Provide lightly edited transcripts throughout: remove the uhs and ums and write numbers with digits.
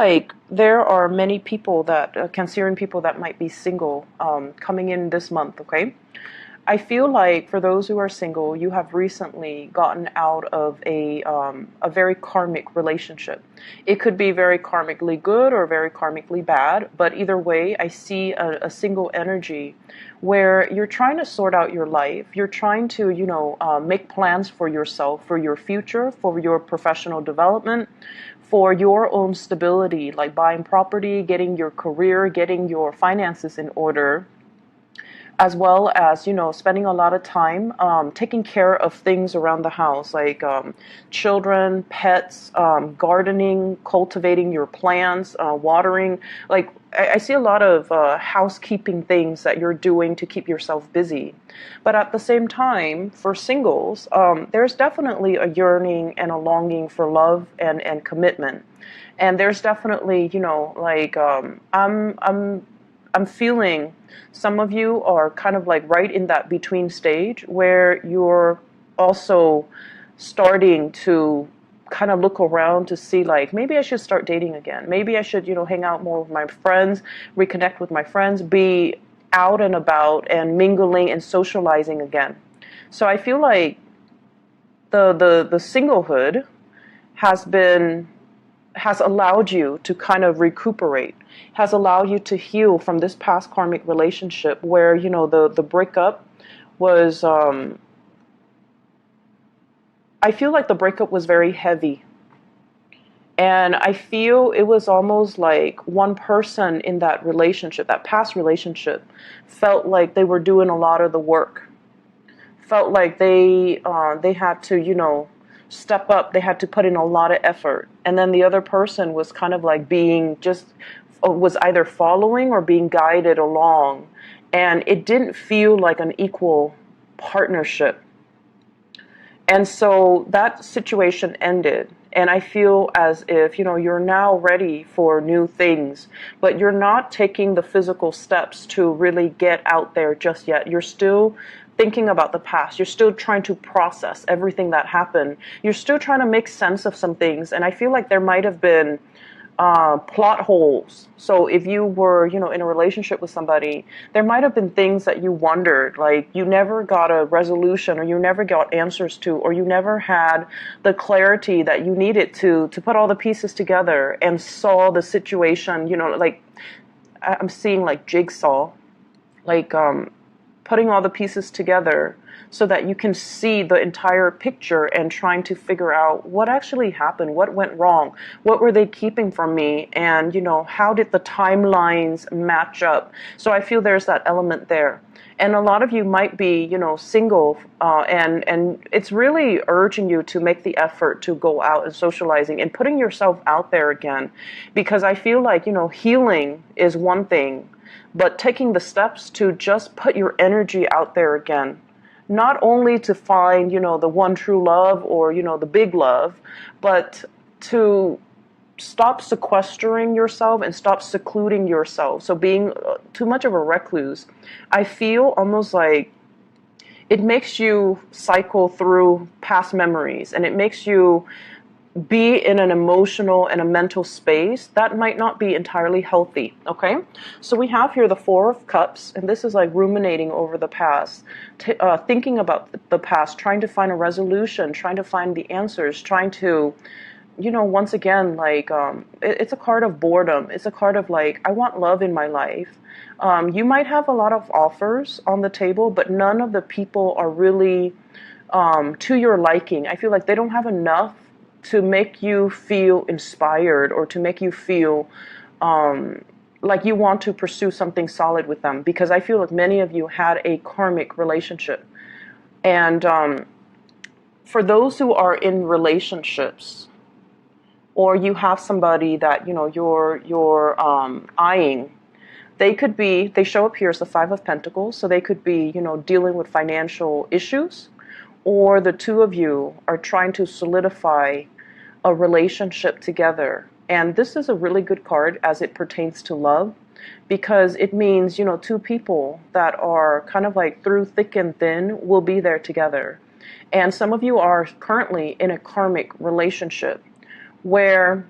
like there are many people that, Cancerian people that might be single coming in this month, okay? I feel like for those who are single, you have recently gotten out of a very karmic relationship. It could be very karmically good or very karmically bad, but either way, I see a single energy where you're trying to sort out your life. You're trying to, make plans for yourself, for your future, for your professional development, for your own stability, like buying property, getting your career, getting your finances in order, as well as, spending a lot of time taking care of things around the house, like children, pets, gardening, cultivating your plants, watering. Like, I see a lot of housekeeping things that you're doing to keep yourself busy. But at the same time, for singles, there's definitely a yearning and a longing for love and commitment. And there's definitely, I'm feeling some of you are kind of like right in that between stage where you're also starting to kind of look around to see, like, maybe I should start dating again. Maybe I should, hang out more with my friends, reconnect with my friends, be out and about and mingling and socializing again. So I feel like the singlehood has allowed you to kind of recuperate, has allowed you to heal from this past karmic relationship where, the breakup was, I feel like the breakup was very heavy. And I feel it was almost like one person in that relationship, that past relationship, felt like they were doing a lot of the work. Felt like they had to, step up. They had to put in a lot of effort. And then the other person was kind of like was either following or being guided along. And it didn't feel like an equal partnership. And so that situation ended. And I feel as if, you're now ready for new things, but you're not taking the physical steps to really get out there just yet. You're still thinking about the past. You're still trying to process everything that happened. You're still trying to make sense of some things. And I feel like there might have been plot holes. So if you were, in a relationship with somebody, there might have been things that you wondered, like you never got a resolution, or you never got answers to, or you never had the clarity that you needed to put all the pieces together and saw the situation, like I'm seeing like jigsaw, like putting all the pieces together so that you can see the entire picture and trying to figure out what actually happened, what went wrong, what were they keeping from me, and, how did the timelines match up? So I feel there's that element there. And a lot of you might be, single, and it's really urging you to make the effort to go out and socializing and putting yourself out there again. Because I feel like, healing is one thing, but taking the steps to just put your energy out there again. Not only to find, the one true love or, the big love, but to stop sequestering yourself and stop secluding yourself. So being too much of a recluse, I feel almost like it makes you cycle through past memories, and it makes you be in an emotional and a mental space that might not be entirely healthy, okay? So we have here the Four of Cups, and this is like ruminating over the past, thinking about the past, trying to find a resolution, trying to find the answers, trying to, once again, like, it's a card of boredom. It's a card of like, I want love in my life. You might have a lot of offers on the table, but none of the people are really to your liking. I feel like they don't have enough to make you feel inspired or to make you feel like you want to pursue something solid with them. Because I feel like many of you had a karmic relationship. And for those who are in relationships, or you have somebody that, you're eyeing, they show up here as the Five of Pentacles. So they could be, dealing with financial issues, or the two of you are trying to solidify a relationship together. And this is a really good card as it pertains to love, because it means, two people that are kind of like through thick and thin will be there together. And some of you are currently in a karmic relationship where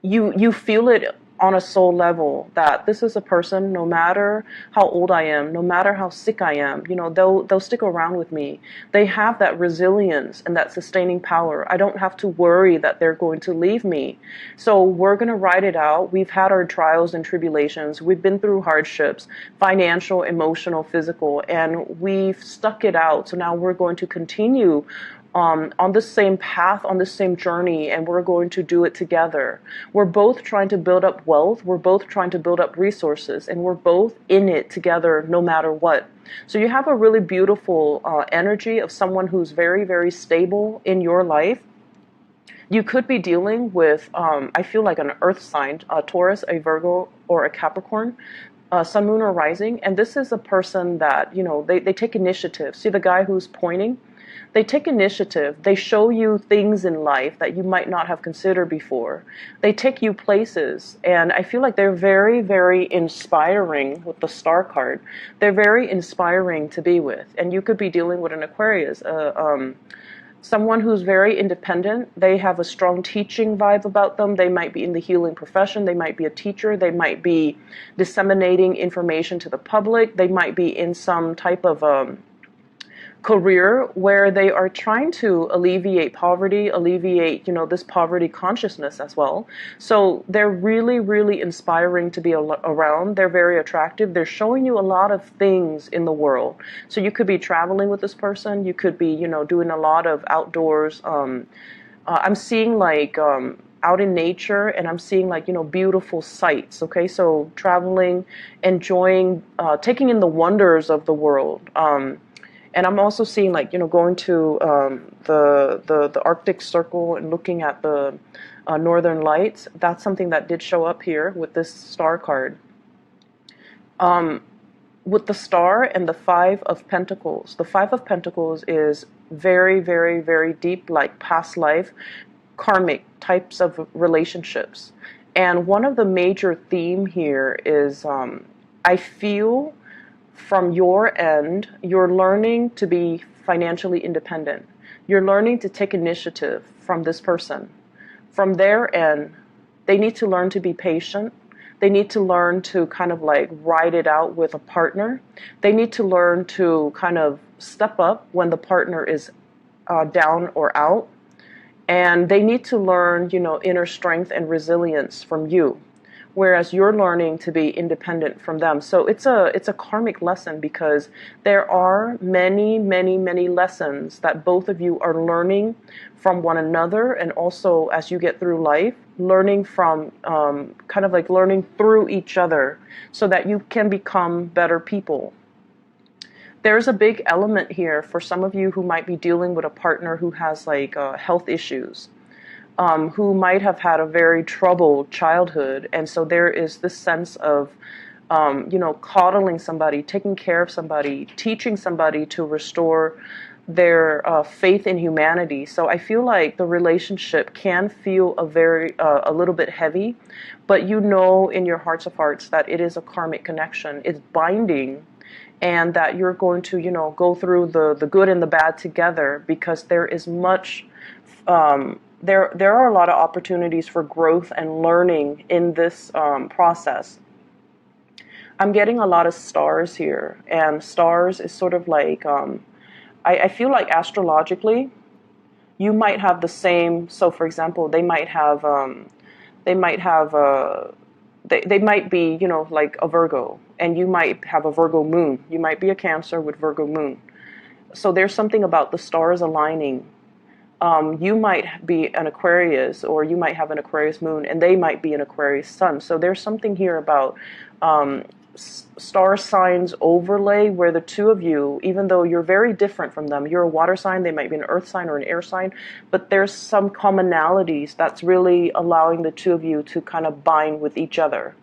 you feel it on a soul level that this is a person, no matter how old I am, no matter how sick I am, they'll stick around with me. They have that resilience and that sustaining power. I don't have to worry that they're going to leave me. So we're going to ride it out. We've had our trials and tribulations. We've been through hardships, financial, emotional, physical, and we've stuck it out. So now we're going to continue on the same path, on the same journey, and we're going to do it together. We're both trying to build up wealth, we're both trying to build up resources, and we're both in it together no matter what. So you have a really beautiful energy of someone who's very, very stable in your life. You could be dealing with, I feel like an earth sign, a Taurus, a Virgo, or a Capricorn. Sun, moon, or rising. And this is a person that, they take initiative. See the guy who's pointing? They take initiative. They show you things in life that you might not have considered before. They take you places. And I feel like they're very, very inspiring with the star card. They're very inspiring to be with. And you could be dealing with an Aquarius, someone who's very independent. They have a strong teaching vibe about them. They might be in the healing profession. They might be a teacher. They might be disseminating information to the public. They might be in some type of career where they are trying to alleviate poverty, alleviate, this poverty consciousness as well. So they're really, really inspiring to be around. They're very attractive. They're showing you a lot of things in the world. So you could be traveling with this person. You could be, doing a lot of outdoors. I'm seeing like out in nature, and I'm seeing like, beautiful sights. Okay. So traveling, enjoying, taking in the wonders of the world. And I'm also seeing like, going to the Arctic Circle and looking at the Northern Lights. That's something that did show up here with this star card. With the star and the Five of Pentacles. The Five of Pentacles is very, very, very deep, like past life, karmic types of relationships. And one of the major theme here is I feel from your end, you're learning to be financially independent. You're learning to take initiative from this person. From their end, they need to learn to be patient. They need to learn to kind of like ride it out with a partner. They need to learn to kind of step up when the partner is down or out. And they need to learn, inner strength and resilience from you, whereas you're learning to be independent from them. So it's a karmic lesson, because there are many, many, many lessons that both of you are learning from one another, and also as you get through life, learning from kind of like learning through each other so that you can become better people. There's a big element here for some of you who might be dealing with a partner who has like health issues. Who might have had a very troubled childhood. And so there is this sense of, coddling somebody, taking care of somebody, teaching somebody to restore their faith in humanity. So I feel like the relationship can feel a little bit heavy, but in your hearts of hearts that it is a karmic connection. It's binding, and that you're going to, go through the good and the bad together, because there is much... There are a lot of opportunities for growth and learning in this process. I'm getting a lot of stars here, and stars is sort of like, I feel like astrologically, you might have the same. So, for example, they might be, like a Virgo, and you might have a Virgo moon. You might be a Cancer with Virgo moon. So there's something about the stars aligning. You might be an Aquarius, or you might have an Aquarius moon, and they might be an Aquarius sun. So there's something here about star signs overlay, where the two of you, even though you're very different from them, you're a water sign, they might be an earth sign or an air sign, but there's some commonalities that's really allowing the two of you to kind of bind with each other.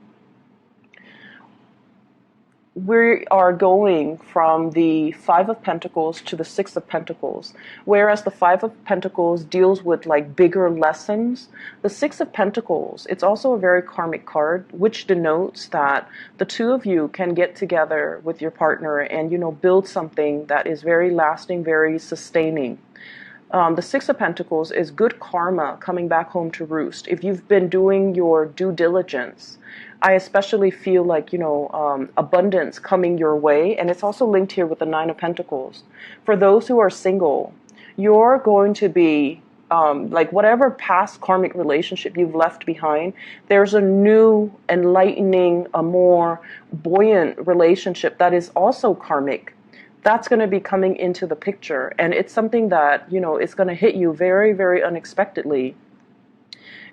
We are going from the Five of Pentacles to the Six of Pentacles. Whereas the Five of Pentacles deals with like bigger lessons, the Six of Pentacles, it's also a very karmic card, which denotes that the two of you can get together with your partner and, build something that is very lasting, very sustaining. The Six of Pentacles is good karma coming back home to roost. If you've been doing your due diligence, I especially feel like, abundance coming your way. And it's also linked here with the Nine of Pentacles. For those who are single, you're going to be, like whatever past karmic relationship you've left behind, there's a new, enlightening, a more buoyant relationship that is also karmic. That's going to be coming into the picture. And it's something that, is going to hit you very, very unexpectedly.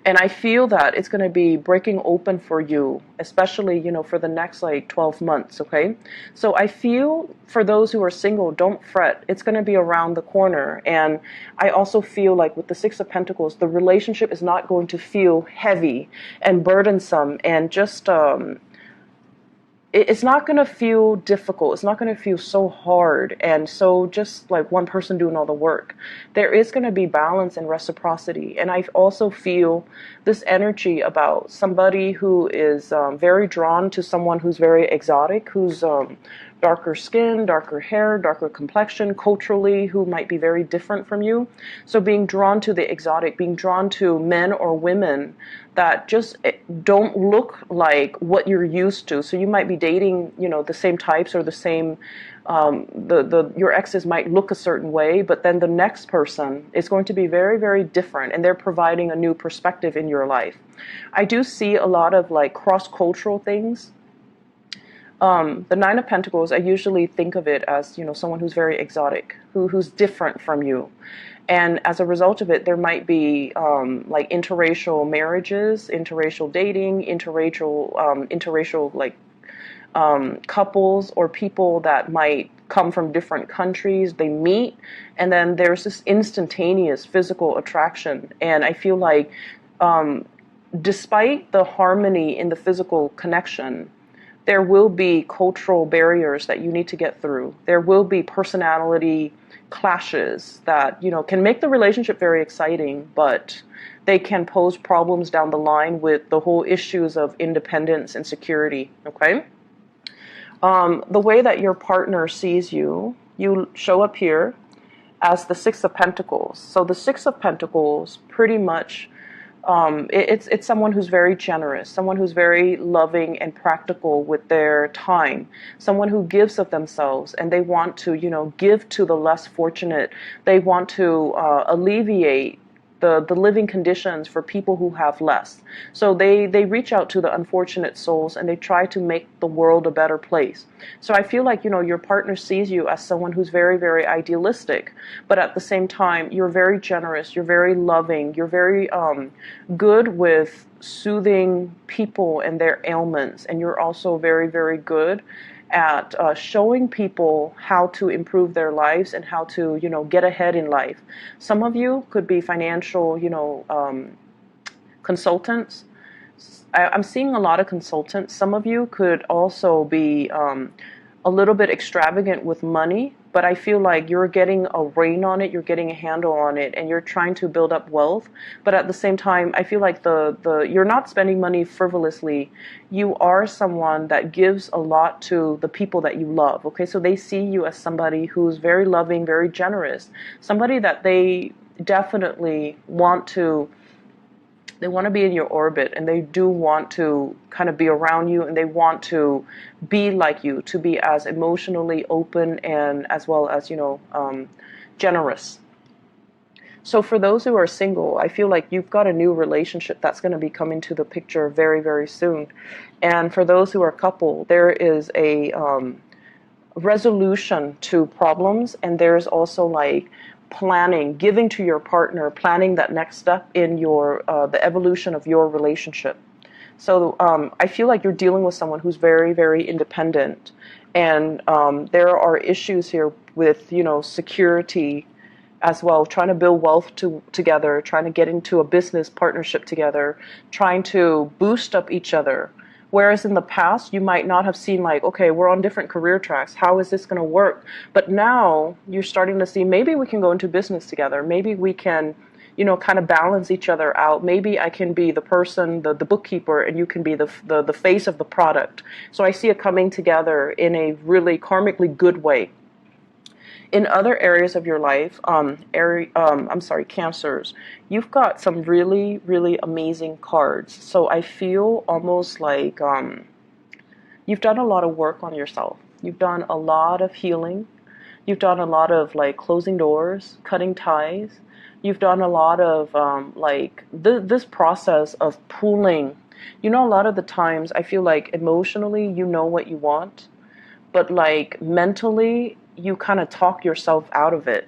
And I feel that it's going to be breaking open for you, especially, for the next like 12 months, okay? So I feel for those who are single, don't fret. It's going to be around the corner. And I also feel like with the Six of Pentacles, the relationship is not going to feel heavy and burdensome and just, it's not going to feel difficult. It's not going to feel so hard and so just like one person doing all the work. There is going to be balance and reciprocity. And I also feel this energy about somebody who is very drawn to someone who's very exotic, who's darker skin, darker hair, darker complexion, culturally, who might be very different from you. So being drawn to the exotic, being drawn to men or women that just don't look like what you're used to. So you might be dating, the same types or the same, your exes might look a certain way, but then the next person is going to be very, very different, and they're providing a new perspective in your life. I do see a lot of like cross-cultural things. The Nine of Pentacles, I usually think of it as, someone who's very exotic, who's different from you. And as a result of it, there might be like interracial marriages, interracial dating, interracial like couples or people that might come from different countries. They meet, and then there's this instantaneous physical attraction. And I feel like despite the harmony in the physical connection, there will be cultural barriers that you need to get through. There will be personality clashes that, can make the relationship very exciting, but they can pose problems down the line with the whole issues of independence and security, okay? The way that your partner sees you, you show up here as the Six of Pentacles. So the Six of Pentacles pretty much it's someone who's very generous, someone who's very loving and practical with their time, someone who gives of themselves, and they want to, give to the less fortunate. They want to alleviate the living conditions for people who have less. So they reach out to the unfortunate souls and they try to make the world a better place. So I feel like, your partner sees you as someone who's very, very idealistic, but at the same time, you're very generous, you're very loving, you're very good with soothing people and their ailments, and you're also very, very good at showing people how to improve their lives and how to, get ahead in life. Some of you could be financial, consultants. I'm seeing a lot of consultants. Some of you could also be a little bit extravagant with money, but I feel like you're getting a rein on it, you're getting a handle on it, and you're trying to build up wealth. But at the same time, I feel like you're not spending money frivolously. You are someone that gives a lot to the people that you love, okay? So they see you as somebody who's very loving, very generous, somebody that they definitely want to be in your orbit, and they do want to kind of be around you, and they want to be like you, to be as emotionally open and as well as, generous. So for those who are single, I feel like you've got a new relationship that's going to be coming to the picture very, very soon. And for those who are couple, there is a resolution to problems, and there's also like planning, giving to your partner, planning that next step in your the evolution of your relationship. So I feel like you're dealing with someone who's very, very independent, and there are issues here with security as well, trying to build wealth together, trying to get into a business partnership together, trying to boost up each other. Whereas in the past, you might not have seen like, okay, we're on different career tracks. How is this going to work? But now you're starting to see maybe we can go into business together. Maybe we can, kind of balance each other out. Maybe I can be the person, the bookkeeper, and you can be the face of the product. So I see it coming together in a really karmically good way. In other areas of your life, Cancers, you've got some really, really amazing cards. So I feel almost like you've done a lot of work on yourself. You've done a lot of healing. You've done a lot of like closing doors, cutting ties. You've done a lot of this process of pulling. You know, a lot of the times I feel like emotionally you know what you want, but like mentally you kind of talk yourself out of it.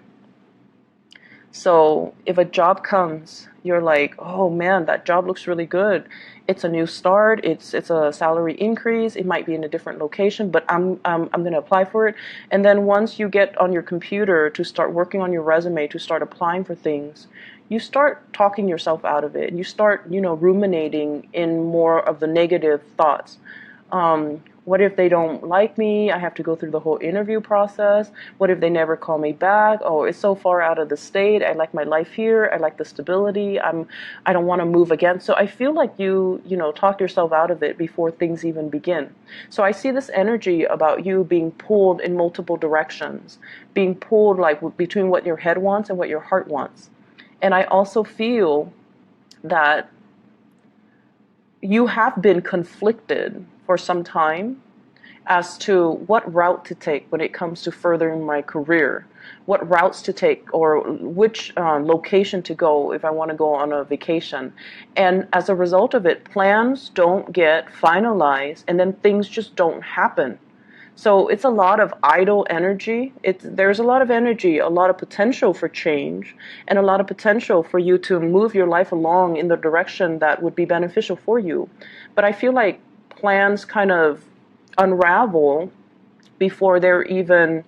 So if a job comes, you're like, oh man, that job looks really good. It's a new start. It's a salary increase. It might be in a different location, but I'm going to apply for it. And then once you get on your computer to start working on your resume, to start applying for things, you start talking yourself out of it. You start, ruminating in more of the negative thoughts. What if they don't like me? I have to go through the whole interview process. What if they never call me back? Oh, it's so far out of the state. I like my life here. I like the stability. I don't want to move again. So I feel like you talk yourself out of it before things even begin. So I see this energy about you being pulled in multiple directions, being pulled like between what your head wants and what your heart wants. And I also feel that you have been conflicted for some time as to what route to take when it comes to furthering my career, what routes to take, or which location to go if I want to go on a vacation. And as a result of it, plans don't get finalized, and then things just don't happen. So it's a lot of idle energy. There's a lot of energy, a lot of potential for change, and a lot of potential for you to move your life along in the direction that would be beneficial for you. But I feel like plans kind of unravel before they're even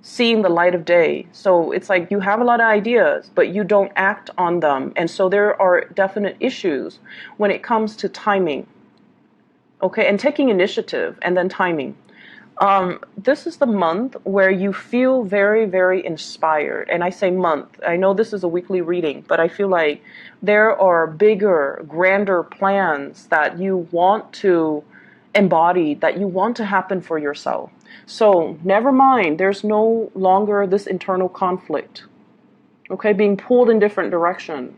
seeing the light of day. So it's like you have a lot of ideas, but you don't act on them. And so there are definite issues when it comes to timing. Okay, and taking initiative and then timing. This is the month where you feel very, very inspired. And I say month. I know this is a weekly reading, but I feel like there are bigger, grander plans that you want to embody, that you want to happen for yourself. So never mind, there's no longer this internal conflict. Okay, being pulled in different direction,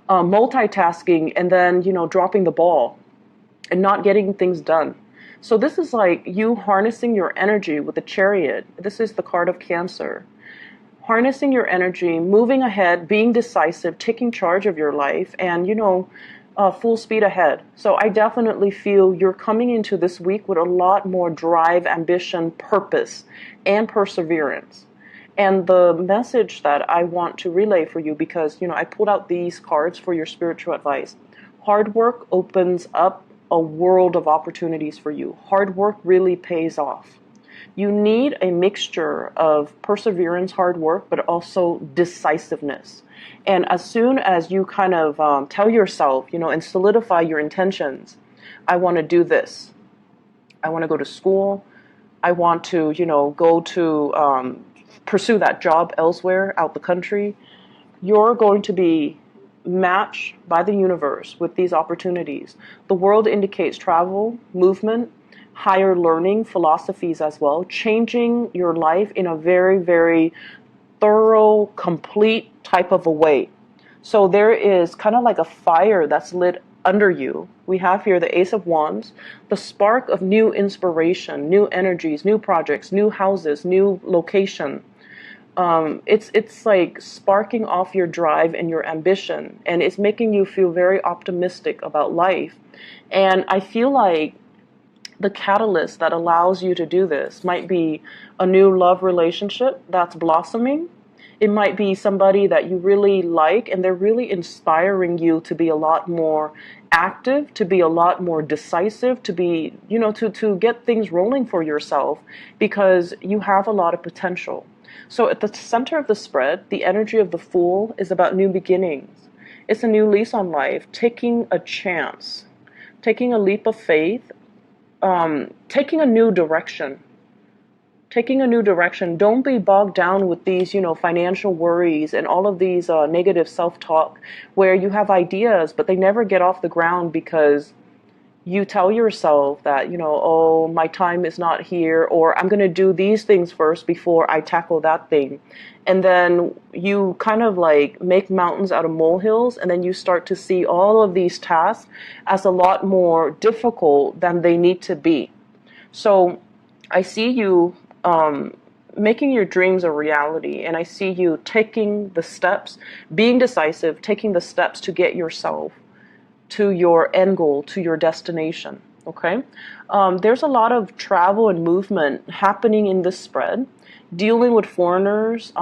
multitasking, and then, dropping the ball and not getting things done. So this is like you harnessing your energy with the Chariot. This is the card of Cancer. Harnessing your energy, moving ahead, being decisive, taking charge of your life, and, full speed ahead. So I definitely feel you're coming into this week with a lot more drive, ambition, purpose, and perseverance. And the message that I want to relay for you, because, I pulled out these cards for your spiritual advice. Hard work opens up a world of opportunities for you. Hard work really pays off. You need a mixture of perseverance, hard work, but also decisiveness. And as soon as you kind of tell yourself, and solidify your intentions, I want to do this. I want to go to school. I want to, go to pursue that job elsewhere, out the country. You're going to be matched by the universe with these opportunities. The world indicates travel, movement, higher learning, philosophies as well, changing your life in a very, very thorough, complete type of a way. So there is kind of like a fire that's lit under you. We have here the Ace of Wands, the spark of new inspiration, new energies, new projects, new houses, new location. It's like sparking off your drive and your ambition, and it's making you feel very optimistic about life. And I feel like the catalyst that allows you to do this might be a new love relationship that's blossoming. It might be somebody that you really like, and they're really inspiring you to be a lot more active, to be a lot more decisive, to be, to get things rolling for yourself, because you have a lot of potential. So at the center of the spread, the energy of the Fool is about new beginnings. It's a new lease on life, taking a chance, taking a leap of faith, taking a new direction. Taking a new direction. Don't be bogged down with these, financial worries and all of these negative self-talk where you have ideas, but they never get off the ground because you tell yourself that, oh, my time is not here, or I'm going to do these things first before I tackle that thing. And then you kind of like make mountains out of molehills, and then you start to see all of these tasks as a lot more difficult than they need to be. So I see you making your dreams a reality, and I see you taking the steps, being decisive, taking the steps to get yourself to your end goal, to your destination. Okay? There's a lot of travel and movement happening in this spread, dealing with foreigners,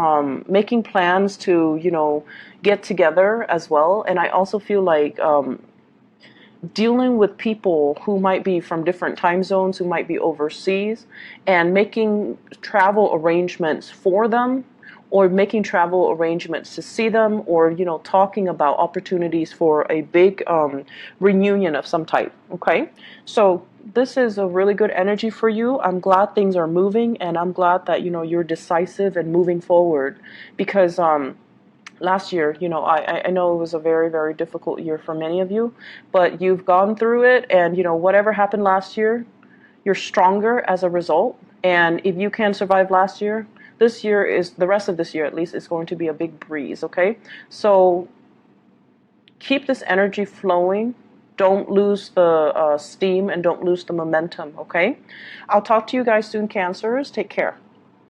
making plans to, get together as well. And I also feel like dealing with people who might be from different time zones, who might be overseas, and making travel arrangements for them, or making travel arrangements to see them, or talking about opportunities for a big reunion of some type. Okay, so this is a really good energy for you. I'm glad things are moving, and I'm glad that you're decisive and moving forward, because last year, I know it was a very, very difficult year for many of you, but you've gone through it, and whatever happened last year, you're stronger as a result. And if you can survive last year, this year is, the rest of this year at least, is going to be a big breeze. Okay, so keep this energy flowing. Don't lose the steam, and don't lose the momentum. Okay, I'll talk to you guys soon, Cancers. Take care.